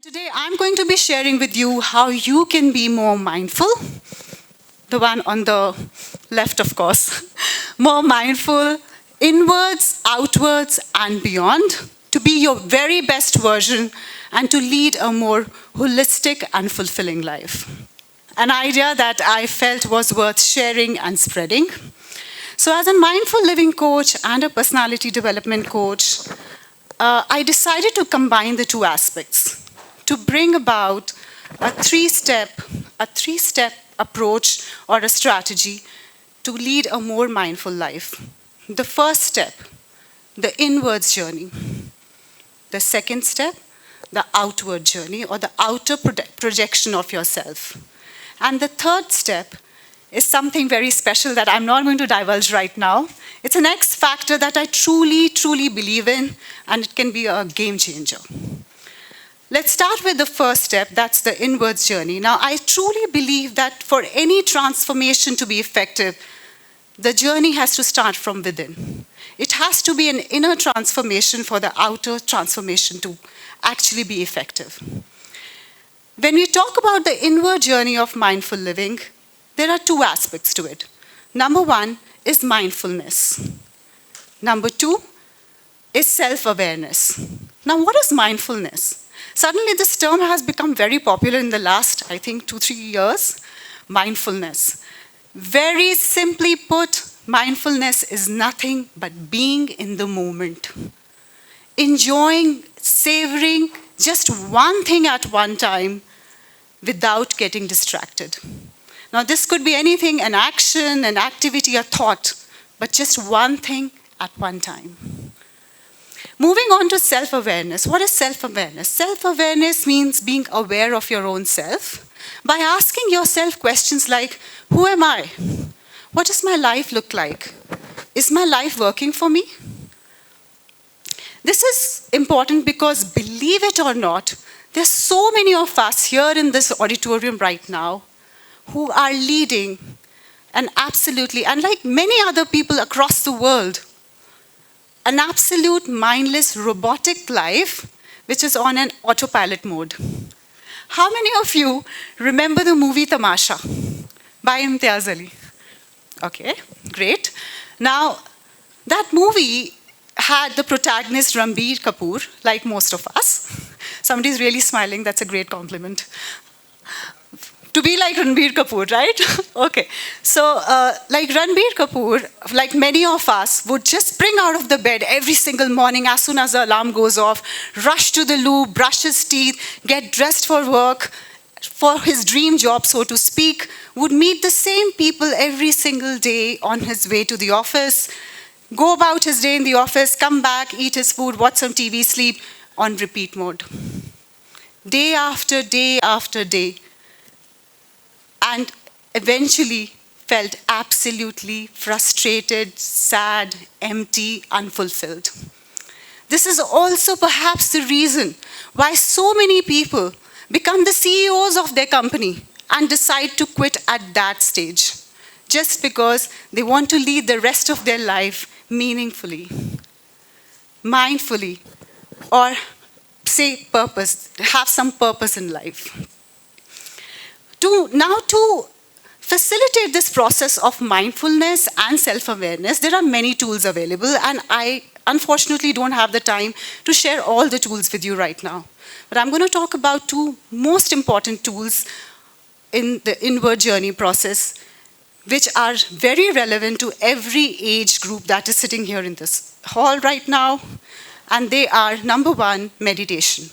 Today, I'm going to be sharing with you how you can be more mindful. The one on the left, of course. More mindful, inwards, outwards, and beyond, to be your very best version and to lead a more holistic and fulfilling life. An idea that I felt was worth sharing and spreading. So as a mindful living coach and a personality development coach, I decided to combine the two aspects to bring about a three-step approach or a strategy to lead a more mindful life. The first step, the inwards journey. The second step, the outward journey or the outer projection of yourself. And the third step is something very special that I'm not going to divulge right now. It's an X factor that I truly, truly believe in, and it can be a game changer. Let's start with the first step, that's the inwards journey. Now, I truly believe that for any transformation to be effective, the journey has to start from within. It has to be an inner transformation for the outer transformation to actually be effective. When we talk about the inward journey of mindful living, there are two aspects to it. Number one is mindfulness. Number two is self-awareness. Now, what is mindfulness? Suddenly, this term has become very popular in the last, I think, 2-3 years. Mindfulness. Very simply put, mindfulness is nothing but being in the moment. Enjoying, savoring just one thing at one time without getting distracted. Now, this could be anything, an action, an activity, a thought, but just one thing at one time. Moving on to self-awareness. What is self-awareness? Self-awareness means being aware of your own self by asking yourself questions like, who am I? What does my life look like? Is my life working for me? This is important because, believe it or not, there's so many of us here in this auditorium right now who are leading an absolutely, and like many other people across the world, an absolute mindless robotic life which is on an autopilot mode. How many of you remember the movie Tamasha by Imtiaz Ali? Okay, great. Now, that movie had the protagonist Ranbir Kapoor, like most of us. Somebody's really smiling, that's a great compliment. To be like Ranbir Kapoor, right? Okay. So, like Ranbir Kapoor, like many of us, would just spring out of the bed every single morning as soon as the alarm goes off, rush to the loo, brush his teeth, get dressed for work, for his dream job, so to speak, would meet the same people every single day on his way to the office, go about his day in the office, come back, eat his food, watch some TV, sleep, on repeat mode. Day after day after day. And eventually felt absolutely frustrated, sad, empty, unfulfilled. This is also perhaps the reason why so many people become the CEOs of their company and decide to quit at that stage, just because they want to lead the rest of their life meaningfully, mindfully, or say purpose, have some purpose in life. To facilitate this process of mindfulness and self-awareness, there are many tools available, and I unfortunately don't have the time to share all the tools with you right now. But I'm going to talk about two most important tools in the inward journey process, which are very relevant to every age group that is sitting here in this hall right now. And they are, number one, meditation.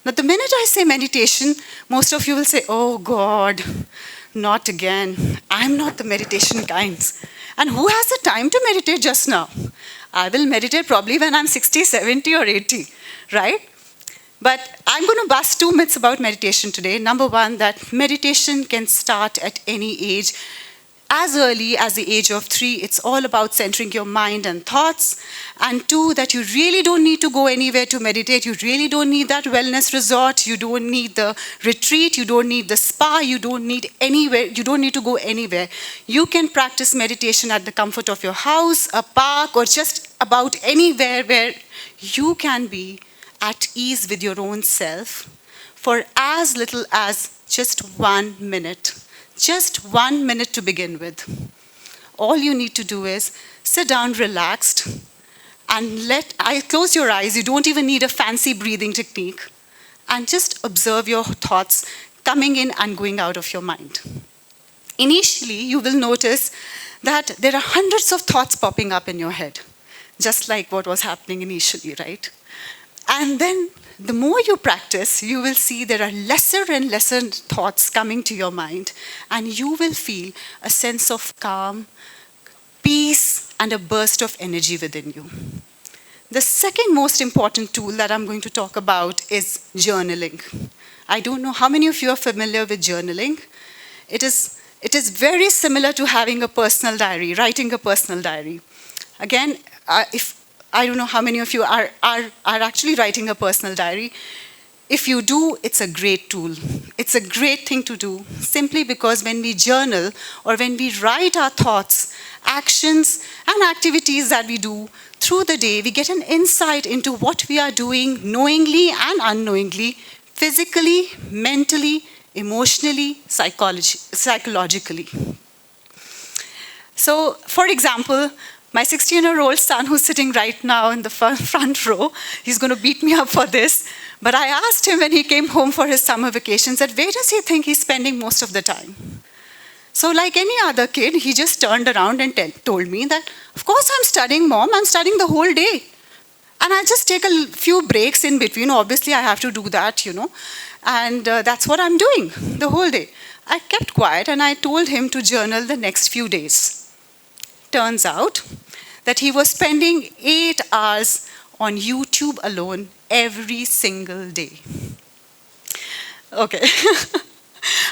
Now, the minute I say meditation, most of you will say, oh God, not again. I'm not the meditation kinds. And who has the time to meditate just now? I will meditate probably when I'm 60, 70, or 80, right? But I'm going to bust two myths about meditation today. Number one, that meditation can start at any age. As early as the age of 3, it's all about centering your mind and thoughts. And 2, that you really don't need to go anywhere to meditate. You really don't need that wellness resort. You don't need the retreat. You don't need the spa. You don't need anywhere. You don't need to go anywhere. You can practice meditation at the comfort of your house, a park, or just about anywhere where you can be at ease with your own self for as little as just 1 minute. Just 1 minute to begin with. All you need to do is sit down relaxed and close your eyes. You don't even need a fancy breathing technique. And just observe your thoughts coming in and going out of your mind. Initially, you will notice that there are hundreds of thoughts popping up in your head, just like what was happening initially, right? And then the more you practice, you will see there are lesser and lesser thoughts coming to your mind, and you will feel a sense of calm, peace, and a burst of energy within you. The second most important tool that I'm going to talk about is journaling. I don't know how many of you are familiar with journaling. It is very similar to having a personal diary, writing a personal diary. Again, I don't know how many of you are actually writing a personal diary. If you do, it's a great tool. It's a great thing to do, simply because when we journal or when we write our thoughts, actions, and activities that we do through the day, we get an insight into what we are doing knowingly and unknowingly, physically, mentally, emotionally, psychologically. So, for example, my 16-year-old son, who's sitting right now in the front row, he's going to beat me up for this, but I asked him when he came home for his summer vacations that where does he think he's spending most of the time? So like any other kid, he just turned around and told me that, of course I'm studying, Mom, I'm studying the whole day. And I just take a few breaks in between. Obviously, I have to do that, and that's what I'm doing the whole day. I kept quiet and I told him to journal the next few days. Turns out that he was spending 8 hours on YouTube alone every single day. Okay.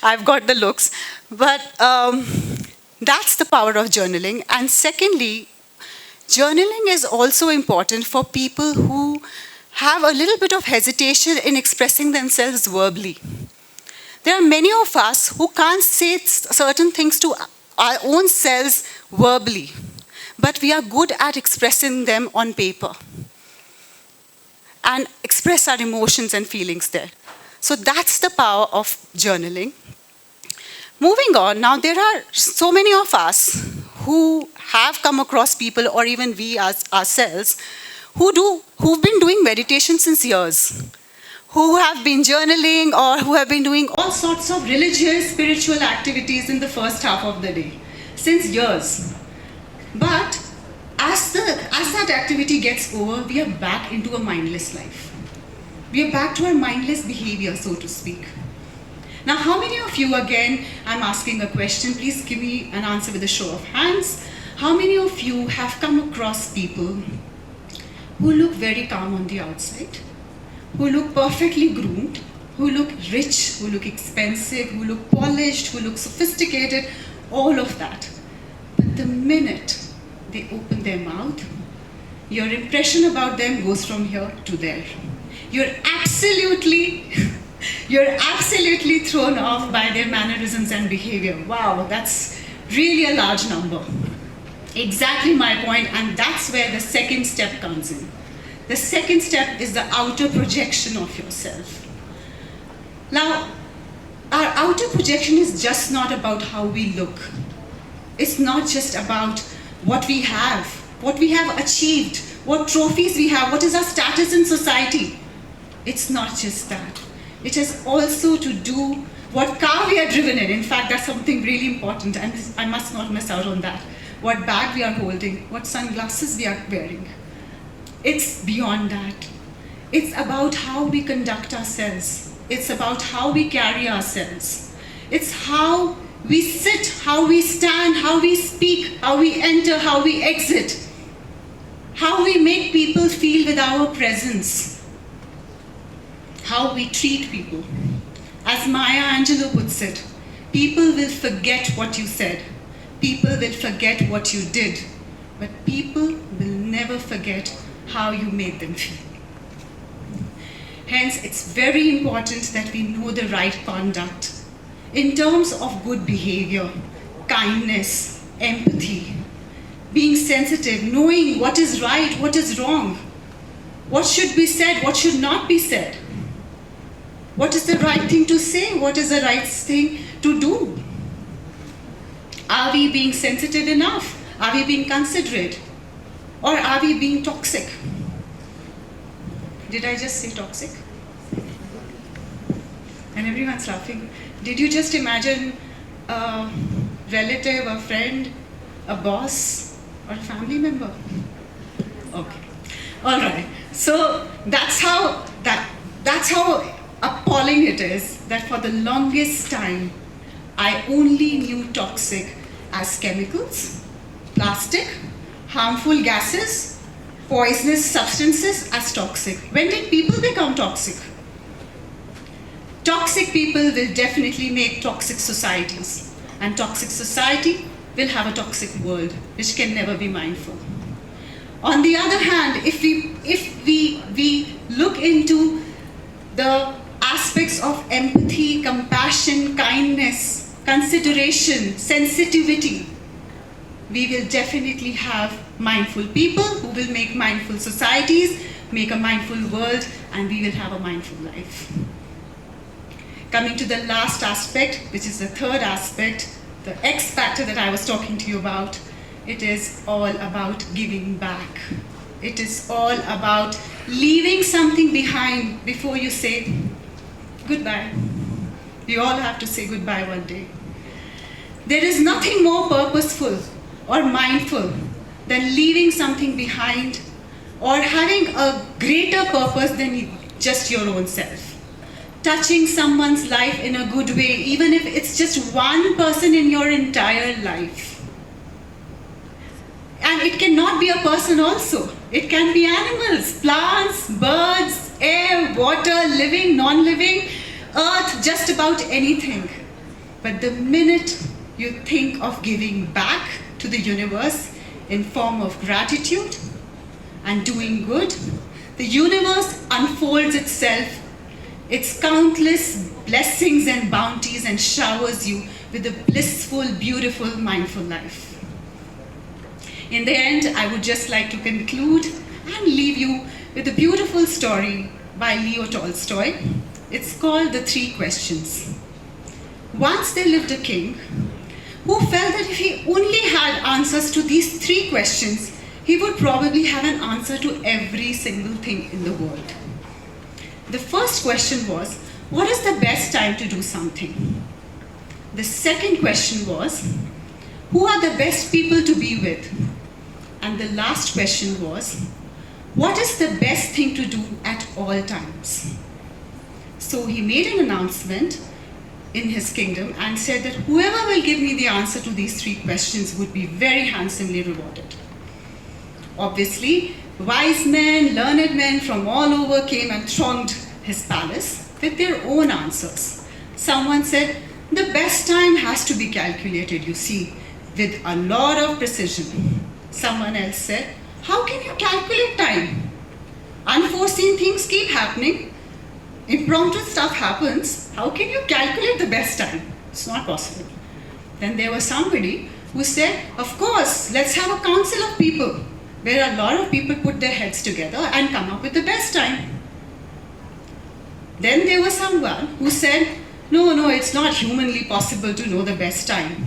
I've got the looks. But that's the power of journaling. And secondly, journaling is also important for people who have a little bit of hesitation in expressing themselves verbally. There are many of us who can't say certain things to our own selves verbally, but we are good at expressing them on paper and express our emotions and feelings there. So that's the power of journaling. Moving on, now there are so many of us who have come across people, or even we ourselves, who've been doing meditation since years, who have been journaling or who have been doing all sorts of religious, spiritual activities in the first half of the day, since years. But as that activity gets over, we are back into a mindless life. We are back to our mindless behavior, so to speak. Now, how many of you, again, I'm asking a question, please give me an answer with a show of hands. How many of you have come across people who look very calm on the outside, who look perfectly groomed, who look rich, who look expensive, who look polished, who look sophisticated, all of that. But the minute they open their mouth, your impression about them goes from here to there. You're absolutely thrown off by their mannerisms and behavior. Wow, that's really a large number. Exactly my point, and that's where the second step comes in. The second step is the outer projection of yourself. Now, our outer projection is just not about how we look. It's not just about what we have achieved, what trophies we have, what is our status in society. It's not just that. It has also to do what car we are driven in. In fact, that's something really important, and I must not miss out on that. What bag we are holding, what sunglasses we are wearing. It's beyond that. It's about how we conduct ourselves. It's about how we carry ourselves. It's how we sit, how we stand, how we speak, how we enter, how we exit. How we make people feel with our presence. How we treat people. As Maya Angelou puts it, people will forget what you said. People will forget what you did. But people will never forget how you made them feel. Hence, it's very important that we know the right conduct in terms of good behavior, kindness, empathy, being sensitive, knowing what is right, what is wrong, what should be said, what should not be said. What is the right thing to say? What is the right thing to do? Are we being sensitive enough? Are we being considerate? Or are we being toxic? Did I just say toxic? And everyone's laughing. Did you just imagine a relative, a friend, a boss, or a family member? Okay. All right. So that's how appalling it is that for the longest time, I only knew toxic as chemicals, plastic, harmful gases, poisonous substances as toxic. When did people become toxic? Toxic people will definitely make toxic societies, and toxic society will have a toxic world, which can never be mindful. On the other hand, if we look into the aspects of empathy, compassion, kindness, consideration, sensitivity, we will definitely have mindful people who will make mindful societies, make a mindful world, and we will have a mindful life. Coming to the last aspect, which is the third aspect, the X factor that I was talking to you about, it is all about giving back. It is all about leaving something behind before you say goodbye. We all have to say goodbye one day. There is nothing more purposeful or mindful than leaving something behind or having a greater purpose than just your own self. Touching someone's life in a good way, even if it's just one person in your entire life. And it cannot be a person also. It can be animals, plants, birds, air, water, living, non-living, earth, just about anything. But the minute you think of giving back to the universe in form of gratitude and doing good, the universe unfolds itself, its countless blessings and bounties, and showers you with a blissful, beautiful, mindful life. In the end, I would just like to conclude and leave you with a beautiful story by Leo Tolstoy. It's called The Three Questions. Once there lived a king who felt that if he only had answers to these three questions, he would probably have an answer to every single thing in the world. The first question was, what is the best time to do something? The second question was, who are the best people to be with? And the last question was, what is the best thing to do at all times? So he made an announcement in his kingdom and said that whoever will give me the answer to these three questions would be very handsomely rewarded. Obviously, wise men, learned men from all over came and thronged his palace with their own answers. Someone said, the best time has to be calculated, you see, with a lot of precision. Someone else said, how can you calculate time? Unforeseen things keep happening. Impromptu stuff happens. How can you calculate the best time? It's not possible. Then there was somebody who said, of course, let's have a council of people where a lot of people put their heads together and come up with the best time. Then there was someone who said, no, it's not humanly possible to know the best time.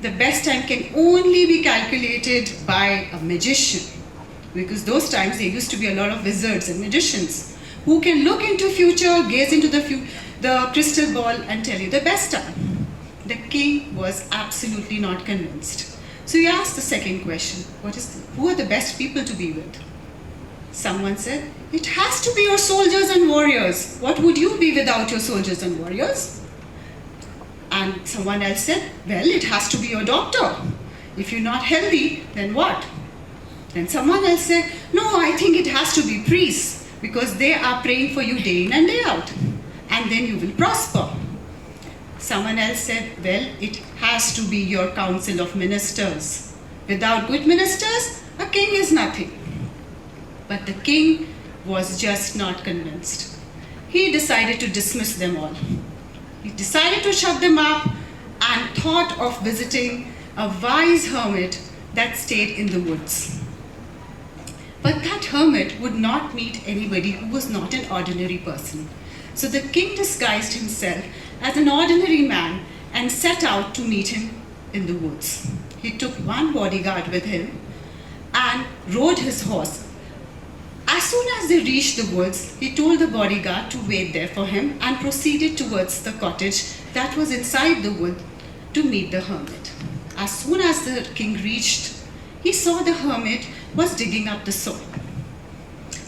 The best time can only be calculated by a magician, because those times there used to be a lot of wizards and magicians who can look into future, gaze into the crystal ball and tell you the best time. The king was absolutely not convinced. So he asked the second question, who are the best people to be with? Someone said, it has to be your soldiers and warriors. What would you be without your soldiers and warriors? And someone else said, well, it has to be your doctor. If you're not healthy, then what? Then someone else said, no, I think it has to be priests, because they are praying for you day in and day out, and then you will prosper. Someone else said, well, it has to be your council of ministers. Without good ministers, a king is nothing. But the king was just not convinced. He decided to dismiss them all. He decided to shut them up and thought of visiting a wise hermit that stayed in the woods. But that hermit would not meet anybody who was not an ordinary person. So the king disguised himself as an ordinary man and set out to meet him in the woods. He took one bodyguard with him and rode his horse. As soon as they reached the woods, he told the bodyguard to wait there for him and proceeded towards the cottage that was inside the wood to meet the hermit. As soon as the king reached, he saw the hermit was digging up the soil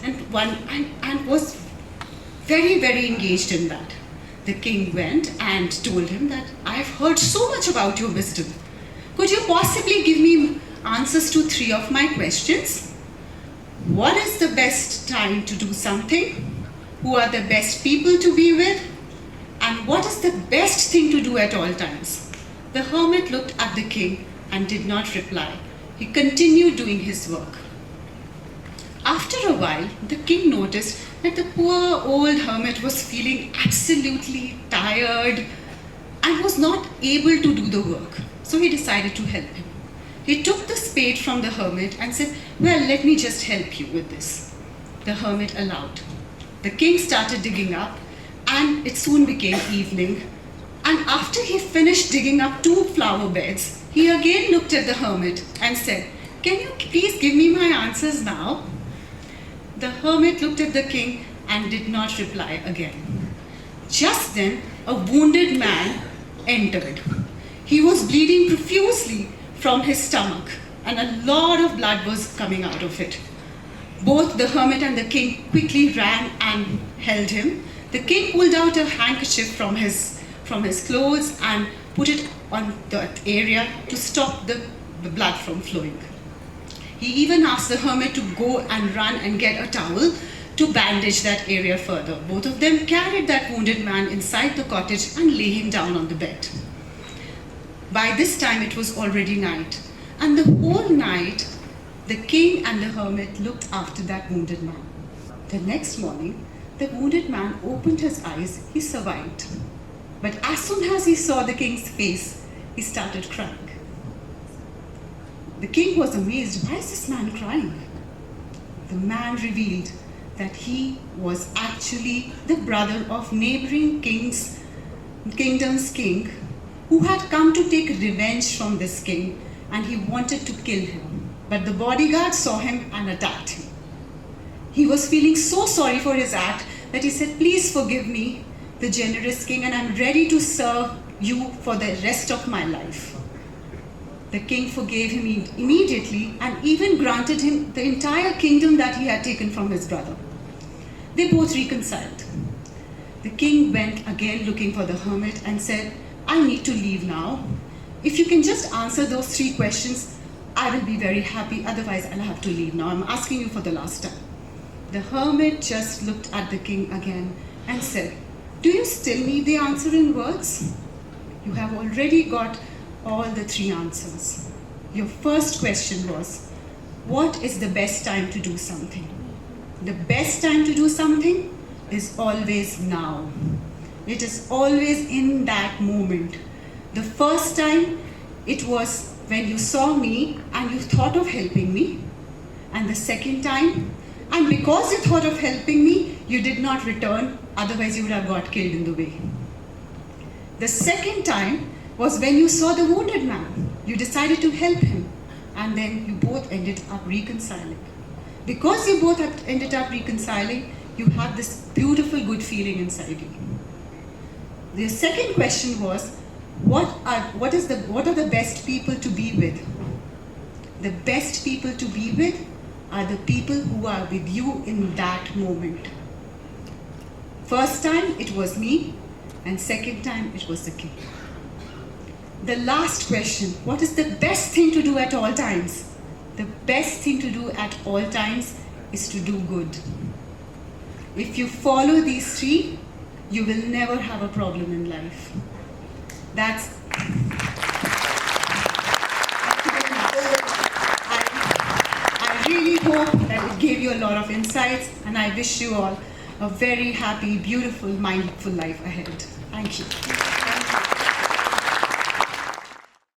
and was very, very engaged in that. The king went and told him that, "I've heard so much about your wisdom. Could you possibly give me answers to 3 of my questions? What is the best time to do something? Who are the best people to be with? And what is the best thing to do at all times?" The hermit looked at the king and did not reply. He continued doing his work. After a while, the king noticed that the poor old hermit was feeling absolutely tired and was not able to do the work. So he decided to help him. He took the spade from the hermit and said, "Well, let me just help you with this." The hermit allowed. The king started digging up, and it soon became evening. And after he finished digging up 2 flower beds, he again looked at the hermit and said, "Can you please give me my answers now?" The hermit looked at the king and did not reply again. Just then, a wounded man entered. He was bleeding profusely from his stomach, and a lot of blood was coming out of it. Both the hermit and the king quickly ran and held him. The king pulled out a handkerchief from his clothes and put it on that area to stop the blood from flowing. He even asked the hermit to go and run and get a towel to bandage that area further. Both of them carried that wounded man inside the cottage and lay him down on the bed. By this time it was already night, and the whole night the king and the hermit looked after that wounded man. The next morning, the wounded man opened his eyes. He survived. But as soon as he saw the king's face, he started crying. The king was amazed. Why is this man crying? The man revealed that he was actually the brother of neighboring kingdom's king, who had come to take revenge from this king, and he wanted to kill him. But the bodyguard saw him and attacked him. He was feeling so sorry for his act that he said, "Please forgive me, the generous king, and I'm ready to serve you for the rest of my life." The king forgave him immediately and even granted him the entire kingdom that he had taken from his brother. They both reconciled. The king went again looking for the hermit and said, "I need to leave now. If you can just answer those 3 questions, I will be very happy. Otherwise, I'll have to leave now. I'm asking you for the last time." The hermit just looked at the king again and said, "Do you still need the answer in words? You have already got all the 3 answers. Your first question was, what is the best time to do something? The best time to do something is always now. It is always in that moment. The first time, it was when you saw me and you thought of helping me. And the second time, and because you thought of helping me, you did not return, otherwise you would have got killed in the way. The second time was when you saw the wounded man. You decided to help him, and then you both ended up reconciling. Because you both ended up reconciling, you had this beautiful good feeling inside you. The second question was, what are the best people to be with? The best people to be with are the people who are with you in that moment. First time it was me, and second time it was the king. The last question, what is the best thing to do at all times? The best thing to do at all times is to do good. If you follow these 3, you will never have a problem in life. I really hope that it gave you a lot of insights, and I wish you all a very happy, beautiful, mindful life ahead. Thank you.